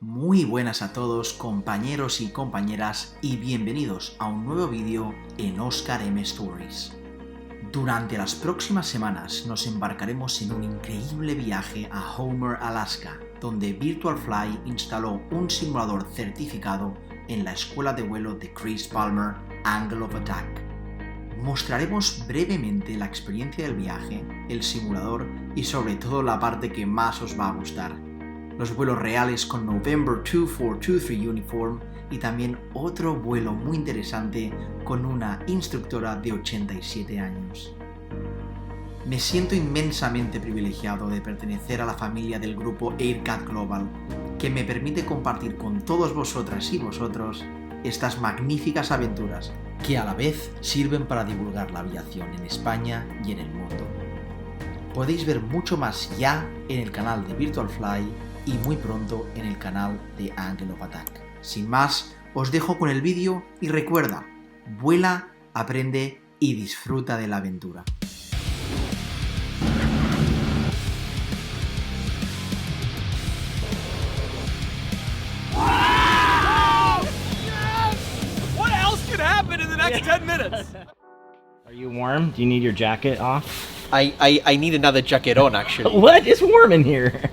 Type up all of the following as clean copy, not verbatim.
Muy buenas a todos compañeros y compañeras y bienvenidos a un nuevo vídeo en Oscar M Stories. Durante las próximas semanas nos embarcaremos en un increíble viaje a Homer, Alaska, donde Virtualfly instaló un simulador certificado en la escuela de vuelo de Chris Palmer, Angle of Attack. Mostraremos brevemente la experiencia del viaje, el simulador y sobre todo la parte que más os va a gustar. Los vuelos reales con November 2423 Uniform y también otro vuelo muy interesante con una instructora de 87 años. Me siento inmensamente privilegiado de pertenecer a la familia del grupo Aircat Global, que me permite compartir con todos vosotras y vosotros estas magníficas aventuras, que a la vez sirven para divulgar la aviación en España y en el mundo. Podéis ver mucho más ya en el canal de Virtualfly y muy pronto en el canal de Angle of Attack. Sin más, os dejo con el vídeo y recuerda, vuela, aprende y disfruta de la aventura. What else could happen in the next 10 minutes? Are you warm? Do you need your jacket off? I need another jacket on, actually. What? It's warm in here.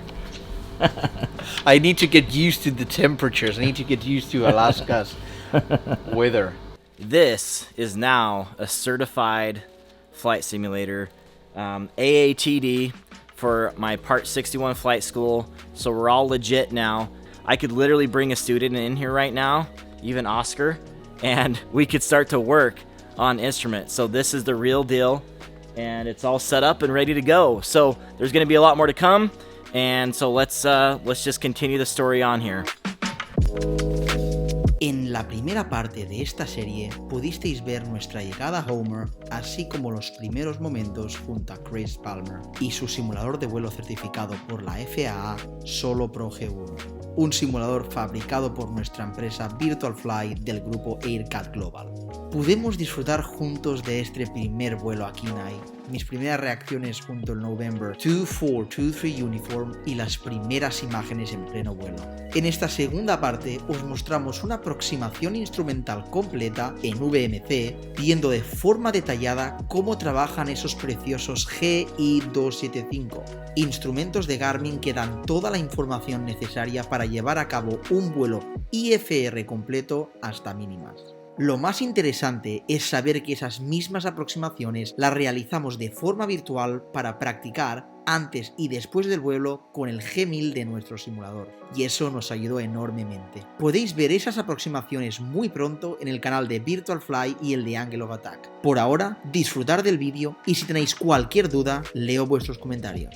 I need to get used to the temperatures. I need to get used to Alaska's weather. This is now a certified flight simulator, AATD for my Part 61 flight school. So we're all legit now. I could literally bring a student in here right now, even Oscar, and we could start to work on instruments. So this is the real deal, and it's all set up and ready to go. So there's going to be a lot more to come. And so let's just continue the story on here. En la primera parte de esta serie pudisteis ver nuestra llegada a Homer, así como los primeros momentos junto a Chris Palmer y su simulador de vuelo certificado por la FAA Solo Pro G1, un simulador fabricado por nuestra empresa Virtualfly del grupo Aircat Global. Pudimos disfrutar juntos de este primer vuelo a Kenai, mis primeras reacciones junto al November 2423 Uniform y las primeras imágenes en pleno vuelo. En esta segunda parte os mostramos una aproximación instrumental completa en VMC, viendo de forma detallada cómo trabajan esos preciosos GI275, instrumentos de Garmin que dan toda la información necesaria para llevar a cabo un vuelo IFR completo hasta mínimas. Lo más interesante es saber que esas mismas aproximaciones las realizamos de forma virtual para practicar antes y después del vuelo con el G1000 de nuestro simulador, y eso nos ayudó enormemente. Podéis ver esas aproximaciones muy pronto en el canal de Virtualfly y el de Angle of Attack. Por ahora, disfrutar del vídeo y si tenéis cualquier duda, leo vuestros comentarios.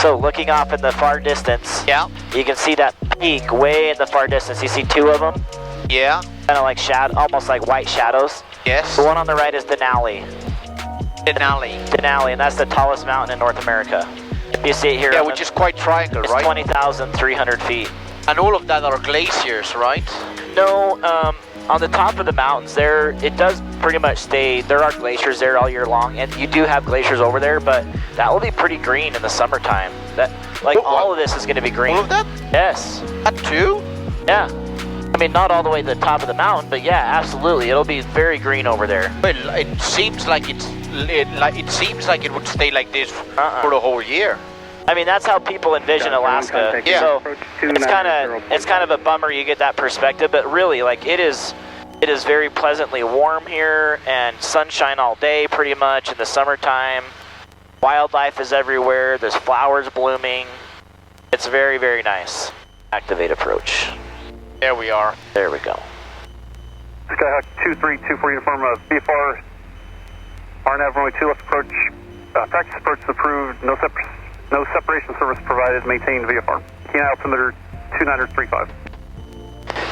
So looking off in the far distance, you can see that peak way in the far distance. You see two of them? Yeah. Kind of like almost like white shadows. Yes. The one on the right is Denali. Denali. And that's the tallest mountain in North America. You see it here. Yeah, which is quite triangle, it's right? 20,300 feet. And all of that are glaciers, right? No, on the top of the mountains there, it does pretty much stay, there are glaciers there all year long, and you do have glaciers over there, but that will be pretty green in the summertime. All of this is going to be green. All of that? Yes. That too? Yeah. I mean, not all the way to the top of the mountain, but yeah, absolutely. It'll be very green over there. Well, it seems like it would stay like this for the whole year. I mean, that's how people envision Alaska. Yeah. So it's kind of a bummer you get that perspective, but really, like, it is very pleasantly warm here and sunshine all day pretty much in the summertime. Wildlife is everywhere. There's flowers blooming. It's very, very nice. Activate approach. There we are. There we go. Skyhawk 2324 uniform VFR, RNAV runway 2 left approach. Practice approach is approved. No separation service provided. Maintain VFR. Kenai altimeter 2935.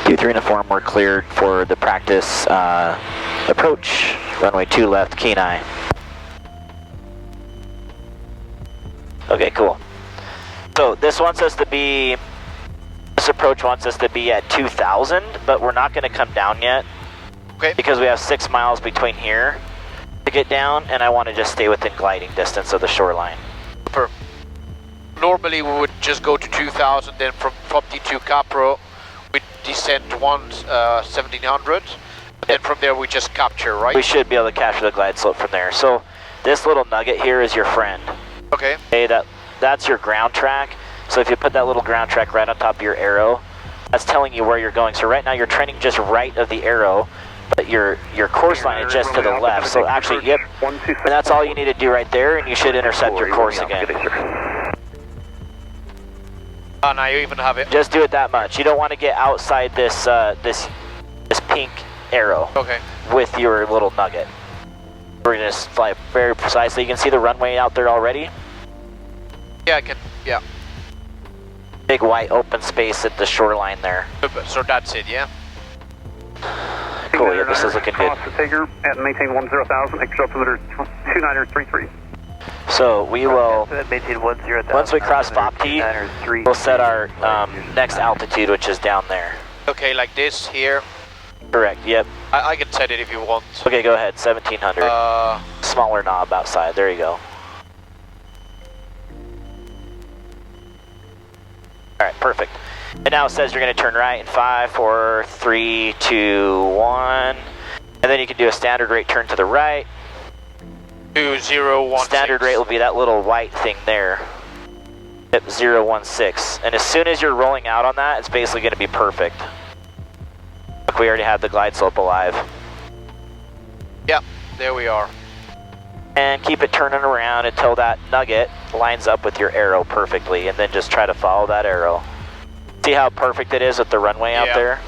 2-3 uniform, we're cleared for the practice approach. Runway 2 left, Kenai. Okay, cool. So this approach wants us to be at 2,000, but we're not going to come down yet. Okay. Because we have 6 miles between here to get down, and I want to just stay within gliding distance of the shoreline. Normally we would just go to 2,000, then from T2 Capro descend 1700, and from there we just capture, right? We should be able to capture the glide slope from there. So this little nugget here is your friend. Okay. Okay, that's your ground track. So if you put that little ground track right on top of your arrow, that's telling you where you're going. So right now you're trending just right of the arrow, but your course line is just to the left. So actually, yep, and that's all you need to do right there, and you should intercept your course again. And I even have it. Just do it that much. You don't want to get outside this this pink arrow. Okay. With your little nugget. We're gonna just fly very precisely. You can see the runway out there already. Yeah, I can. Yeah. Big white open space at the shoreline there. So that's it, yeah. Cool. Yeah, this is looking good. Cross the Tiger at maintain 10,000. Extra altimeter 2933. So we will, maintain 10,000. once we cross Bopti, we'll set our next altitude, which is down there. Okay, like this here. Correct, yep. I can set it if you want. Okay, go ahead, 1700. Smaller knob outside, there you go. Alright, perfect. And now it says you're going to turn right in 5, 4, 3, 2, 1. And then you can do a standard rate turn to the right. 2016. Standard rate will be that little white thing there. Yep, 016. And as soon as you're rolling out on that, it's basically going to be perfect. Look, we already have the glide slope alive. Yep, there we are. And keep it turning around until that nugget lines up with your arrow perfectly, and then just try to follow that arrow. See how perfect it is with the runway out there?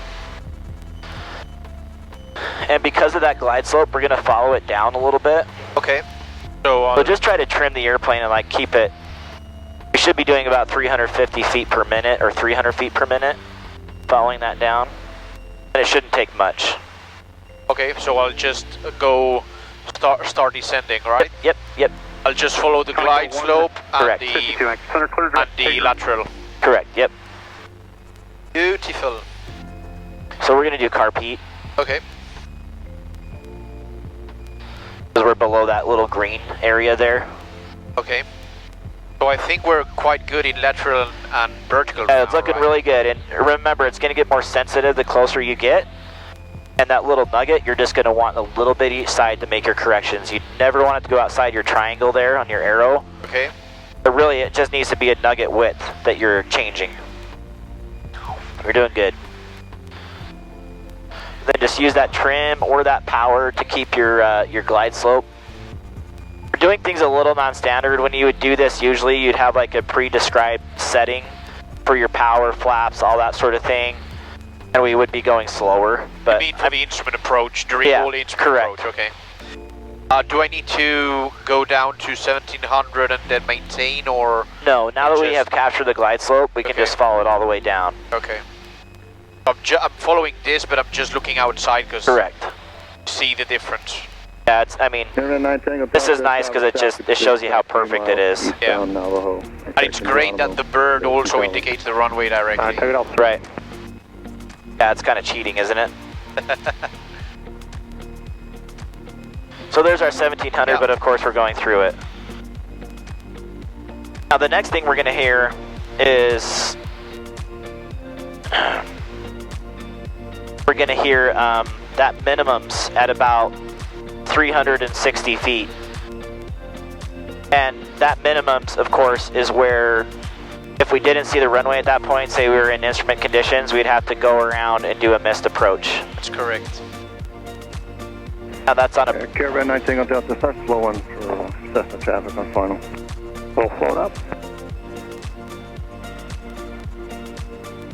And because of that glide slope, we're going to follow it down a little bit. Okay. So just try to trim the airplane and like keep it. We should be doing about 350 feet per minute or 300 feet per minute, following that down. And it shouldn't take much. Okay, so I'll just go start descending, right? Yep. I'll just follow the glide slope and Correct. the lateral. Correct, yep. Beautiful. So we're going to do carp heat. Okay. Because we're below that little green area there. Okay. So I think we're quite good in lateral and vertical. Yeah, it's looking really good. And remember, it's going to get more sensitive the closer you get. And that little nugget, you're just going to want a little bit each side to make your corrections. You never want it to go outside your triangle there on your arrow. Okay. But really, it just needs to be a nugget width that you're changing. You're doing good. Then just use that trim or that power to keep your glide slope. We're doing things a little non-standard. When you would do this, usually you'd have like a pre-described setting for your power, flaps, all that sort of thing. And we would be going slower. But I mean for the instrument approach, during all the instrument correct. approach, okay. Do I need to go down to 1700 and then maintain, or? No, now that we have captured the glide slope, we can just follow it all the way down. Okay. I'm following this, but I'm just looking outside because correct. See the difference. Yeah, it's, I mean, this is nice because it shows you how perfect it is. Yeah. And it's great that the bird also indicates the runway directly. Right. Yeah, it's kind of cheating, isn't it? So there's our 1700, but of course we're going through it. Now the next thing we're going to hear is we're going to hear that minimums at about 360 feet. And that minimums, of course, is where if we didn't see the runway at that point, say we were in instrument conditions, we'd have to go around and do a missed approach. That's correct. Now that's on a... Caravan 19 on Delta, start slowing for Cessna traffic on final. We'll float up.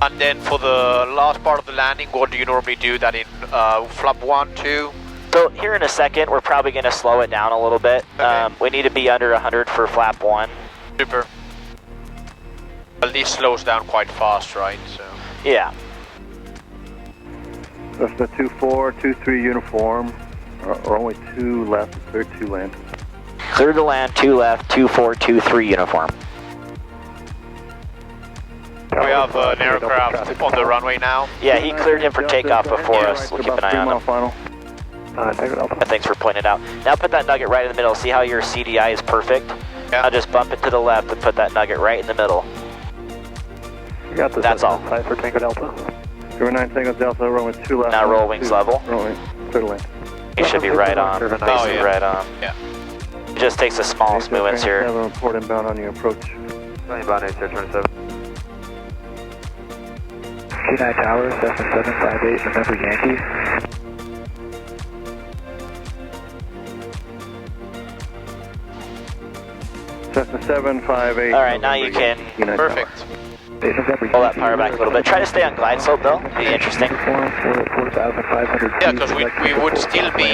And then for the last part of the landing, what do you normally do? That in flap 1, 2? So here in a second, we're probably going to slow it down a little bit. Okay. We need to be under 100 for flap 1. Super. Well, this slows down quite fast, right? So. Yeah. That's the 2-4, 2-3 uniform. Or only 2 left, clear 2 land. Clear to land, 2 left, 2-4, 2-3 uniform. We have an aircraft on the runway now. Yeah, he cleared him for takeoff before us. We'll keep an eye on him. Thanks for pointing it out. Now put that nugget right in the middle. See how your CDI is perfect? Yeah. Now just bump it to the left and put that nugget right in the middle. You got the That's all. for Tango Delta. River 9 Tango Delta, runway 2 left. Now roll wings level. Runway, clear to land. You should be right on. Oh, Basically yeah. right on. Yeah. It just takes the smallest movements here. Have a report inbound on your approach. Inbound 8727. Kenai Tower, Cessna 758, remember Yankee. Cessna 758. All right, now you can Perfect. pull that power back a little bit. Try to stay on glide slope though. Be interesting. 4,500. Yeah, because we would still be,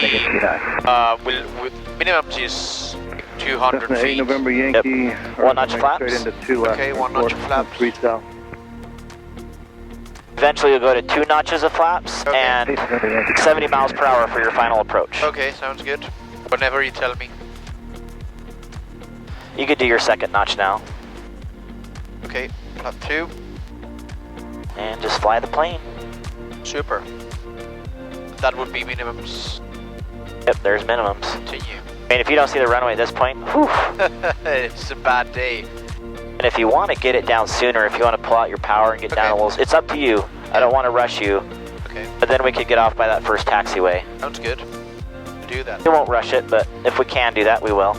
minimum is 200 Cessna 8 feet. November Yankee. Yep. One notch Runway flaps. Straight into 2 left. Okay, one notch of flaps. 3 south. Eventually you'll go to 2 notches of flaps Okay. and 70 miles per hour for your final approach. Okay, sounds good. Whenever you tell me. You could do your second notch now Okay, flap 2. and just fly the plane. Super. That would be minimums. Yep, there's minimums. Continue. I mean, if you don't see the runway at this point, whew. It's a bad day. And if you want to get it down sooner, if you want to pull out your power and get down a little, it's up to you. I don't want to rush you, Okay, but then we could get off by that first taxiway. sounds good. Do that. We won't rush it, but if we can do that, we will.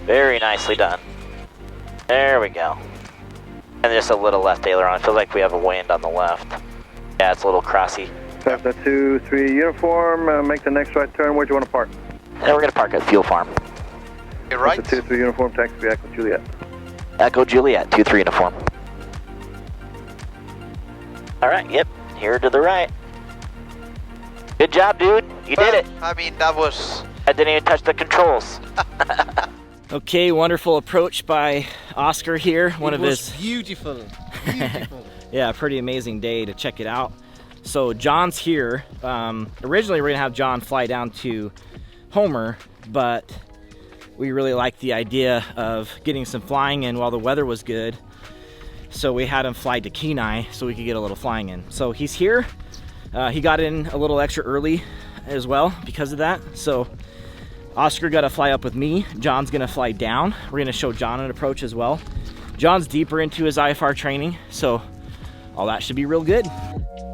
Very nicely done. There we go. And just a little left aileron. I feel like we have a wind on the left. Yeah, it's a little crossy. Cessna 2-3 uniform, make the next right turn. Where do you want to park? And we're going to park at Fuel Farm. You're right. Cessna 2-3 uniform, taxi Echo Juliet. Echo Juliet, 2-3 uniform. Alright, yep, here to the right. Good job, dude. You did it. I mean, that was... I didn't even touch the controls. Okay, wonderful approach by Oscar here. One of his beautiful. yeah, pretty amazing day to check it out. So John's here. Originally we're gonna have John fly down to Homer, but we really liked the idea of getting some flying in while the weather was good. So we had him fly to Kenai so we could get a little flying in. So he's here. He got in a little extra early as well because of that. So Oscar got to fly up with me. John's gonna fly down. We're gonna show John an approach as well. John's deeper into his IFR training, so all that should be real good.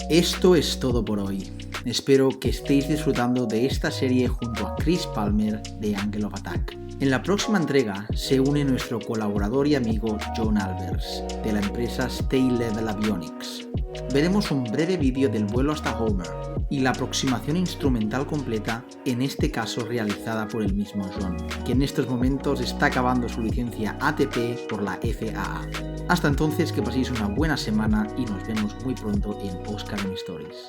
Esto es todo por hoy. Espero que estéis disfrutando de esta serie junto a Chris Palmer de Angle of Attack. En la próxima entrega se une nuestro colaborador y amigo John Albers, de la empresa Stay Level Avionics. Veremos un breve vídeo del vuelo hasta Homer y la aproximación instrumental completa, en este caso realizada por el mismo John, que en estos momentos está acabando su licencia ATP por la FAA. Hasta entonces, que paséis una buena semana y nos vemos muy pronto en Oscar Stories.